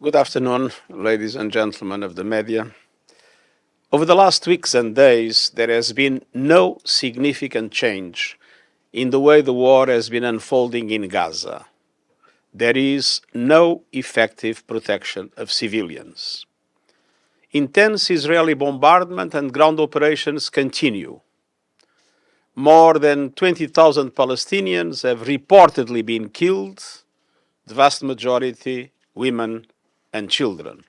Good afternoon, ladies and gentlemen of the media. Over the last weeks and days, there has been no significant change in the way the war has been unfolding in Gaza. There is no effective protection of civilians. Intense Israeli bombardment and ground operations continue. More than 20,000 Palestinians have reportedly been killed, the vast majority women and children.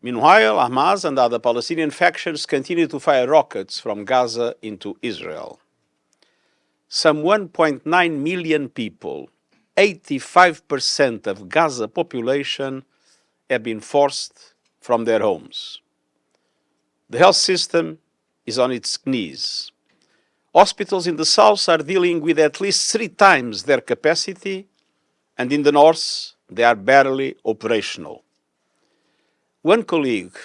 Meanwhile, Hamas and other Palestinian factions continue to fire rockets from Gaza into Israel. Some 1.9 million people, 85% of Gaza population, have been forced from their homes. The health system is on its knees. Hospitals in the south are dealing with at least 3 times their capacity, and in the north, they are barely operational. One colleague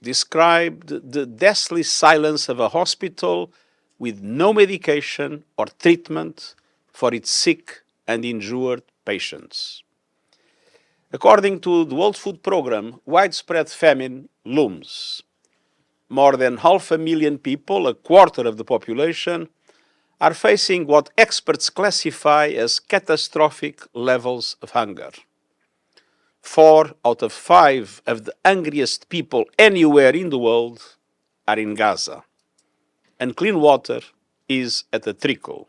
described the deathly silence of a hospital with no medication or treatment for its sick and injured patients. According to the World Food Programme, widespread famine looms. More than 500,000 people, a quarter of the population, are facing what experts classify as catastrophic levels of hunger. 4 out of 5 of the hungriest people anywhere in the world are in Gaza, and clean water is at a trickle.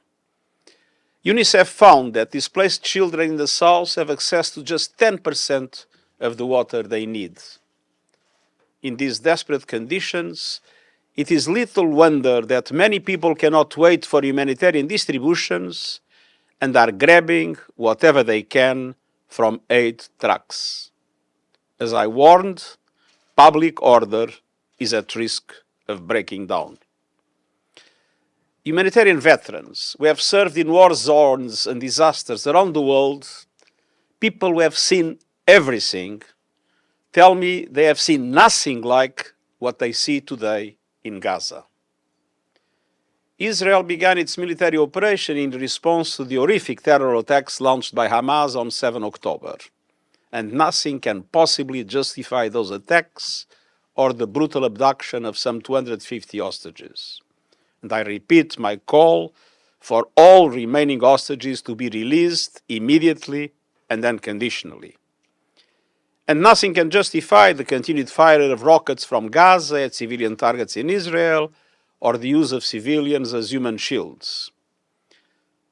UNICEF found that displaced children in the south have access to just 10% of the water they need. In these desperate conditions, it is little wonder that many people cannot wait for humanitarian distributions and are grabbing whatever they can from aid trucks. As I warned, public order is at risk of breaking down. Humanitarian veterans who have served in war zones and disasters around the world, people who have seen everything, tell me they have seen nothing like what they see today in Gaza. Israel began its military operation in response to the horrific terror attacks launched by Hamas on 7 October. And nothing can possibly justify those attacks or the brutal abduction of some 250 hostages. And I repeat my call for all remaining hostages to be released immediately and unconditionally. And nothing can justify the continued fire of rockets from Gaza at civilian targets in Israel, or the use of civilians as human shields.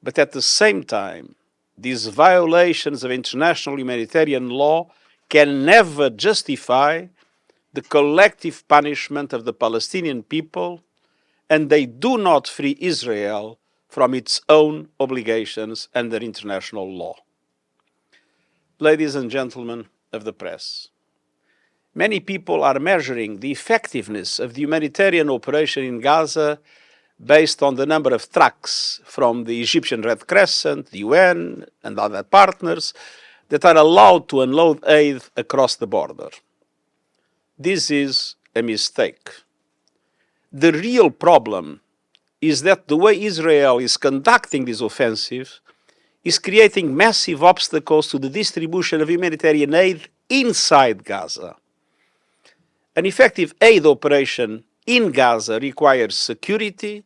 But at the same time, these violations of international humanitarian law can never justify the collective punishment of the Palestinian people, and they do not free Israel from its own obligations under international law. Ladies and gentlemen of the press, many people are measuring the effectiveness of the humanitarian operation in Gaza based on the number of trucks from the Egyptian Red Crescent, the UN, and other partners that are allowed to unload aid across the border. This is a mistake. The real problem is that the way Israel is conducting this offensive is creating massive obstacles to the distribution of humanitarian aid inside Gaza. An effective aid operation in Gaza requires security,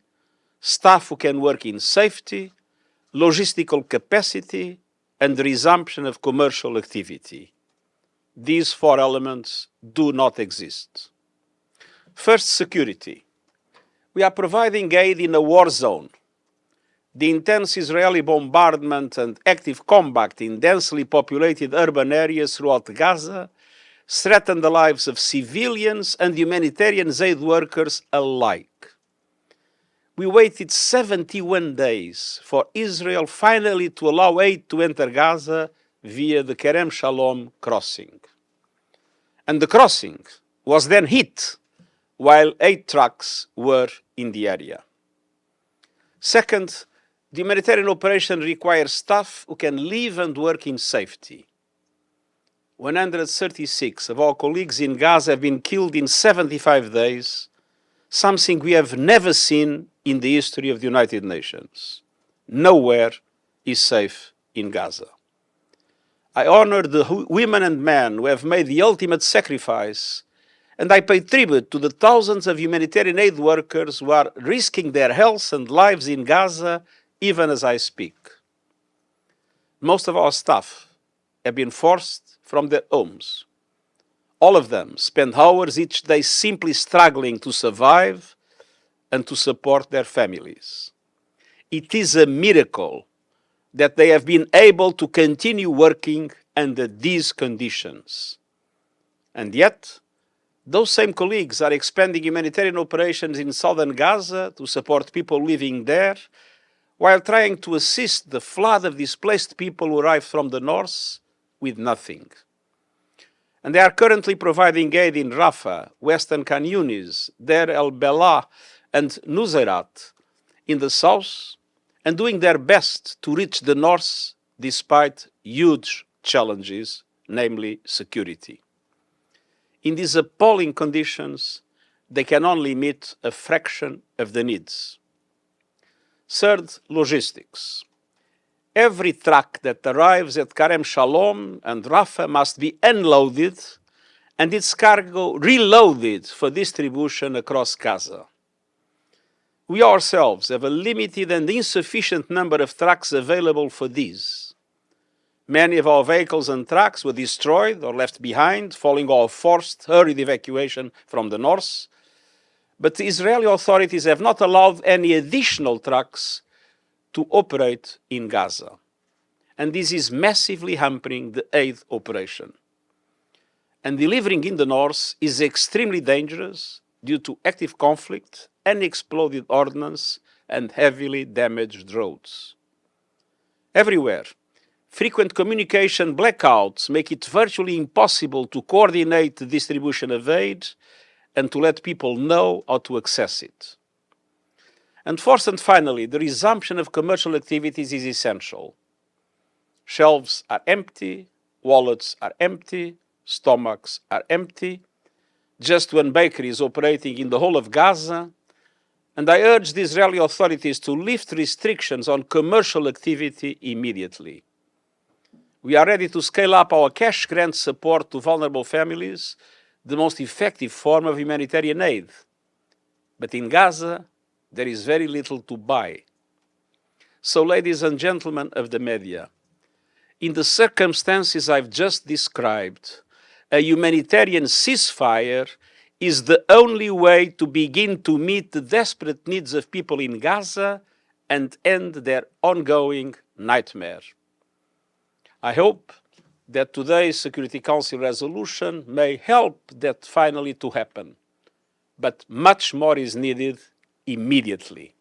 staff who can work in safety, logistical capacity, and the resumption of commercial activity. These 4 elements do not exist. First, security. We are providing aid in a war zone. The intense Israeli bombardment and active combat in densely populated urban areas throughout Gaza threaten the lives of civilians and humanitarian aid workers alike. We waited 71 days for Israel finally to allow aid to enter Gaza via the Kerem Shalom crossing. And the crossing was then hit while aid trucks were in the area. Second, the humanitarian operation requires staff who can live and work in safety. 136 of our colleagues in Gaza have been killed in 75 days, something we have never seen in the history of the United Nations. Nowhere is safe in Gaza. I honor the women and men who have made the ultimate sacrifice, and I pay tribute to the thousands of humanitarian aid workers who are risking their health and lives in Gaza even as I speak. Most of our staff have been forced from their homes. All of them spend hours each day simply struggling to survive and to support their families. It is a miracle that they have been able to continue working under these conditions. And yet, those same colleagues are expanding humanitarian operations in southern Gaza to support people living there, while trying to assist the flood of displaced people who arrived from the north with nothing. And they are currently providing aid in Rafah, Western Khan Yunis, Deir el-Belah, and Nuseirat in the south, and doing their best to reach the north despite huge challenges, namely security. In these appalling conditions, they can only meet a fraction of the needs. Third, logistics. Every truck that arrives at Kerem Shalom and Rafah must be unloaded and its cargo reloaded for distribution across Gaza. We ourselves have a limited and insufficient number of trucks available for these. Many of our vehicles and trucks were destroyed or left behind following our forced, hurried evacuation from the north, but the Israeli authorities have not allowed any additional trucks to operate in Gaza. And this is massively hampering the aid operation. And delivering in the north is extremely dangerous due to active conflict, unexploded ordnance, and heavily damaged roads. Everywhere, frequent communication blackouts make it virtually impossible to coordinate the distribution of aid and to let people know how to access it. And fourth and finally, the resumption of commercial activities is essential. Shelves are empty, wallets are empty, stomachs are empty. Just one bakery is operating in the whole of Gaza, and I urge the Israeli authorities to lift restrictions on commercial activity immediately. We are ready to scale up our cash grant support to vulnerable families, the most effective form of humanitarian aid. But in Gaza, there is very little to buy. So, ladies and gentlemen of the media, in the circumstances I've just described, a humanitarian ceasefire is the only way to begin to meet the desperate needs of people in Gaza and end their ongoing nightmare. I hope that today's Security Council resolution may help that finally to happen, but much more is needed immediately.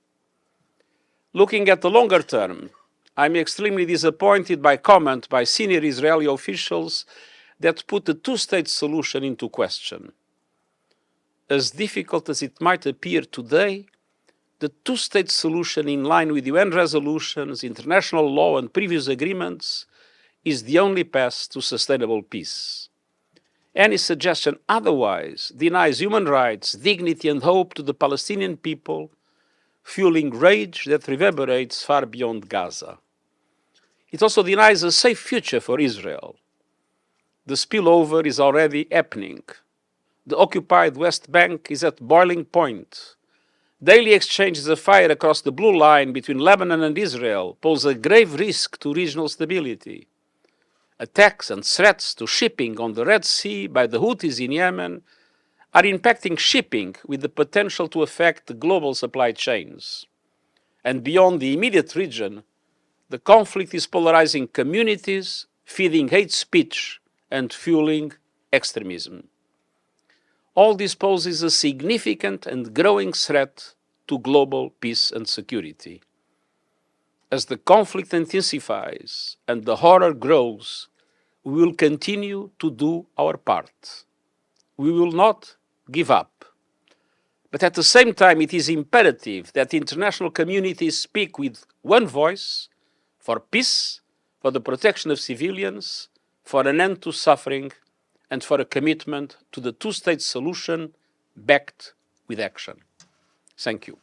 Looking at the longer term, I'm extremely disappointed by comment by senior Israeli officials that put the two-state solution into question. As difficult as it might appear today, the two-state solution in line with UN resolutions, international law, and previous agreements is the only path to sustainable peace. Any suggestion otherwise denies human rights, dignity, and hope to the Palestinian people, fueling rage that reverberates far beyond Gaza. It also denies a safe future for Israel. The spillover is already happening. The occupied West Bank is at boiling point. Daily exchanges of fire across the blue line between Lebanon and Israel pose a grave risk to regional stability. Attacks and threats to shipping on the Red Sea by the Houthis in Yemen are impacting shipping with the potential to affect the global supply chains. And beyond the immediate region, the conflict is polarizing communities, feeding hate speech, and fueling extremism. All this poses a significant and growing threat to global peace and security. As the conflict intensifies and the horror grows, we will continue to do our part. We will not give up. But at the same time, it is imperative that international communities speak with one voice for peace, for the protection of civilians, for an end to suffering, and for a commitment to the two-state solution backed with action. Thank you.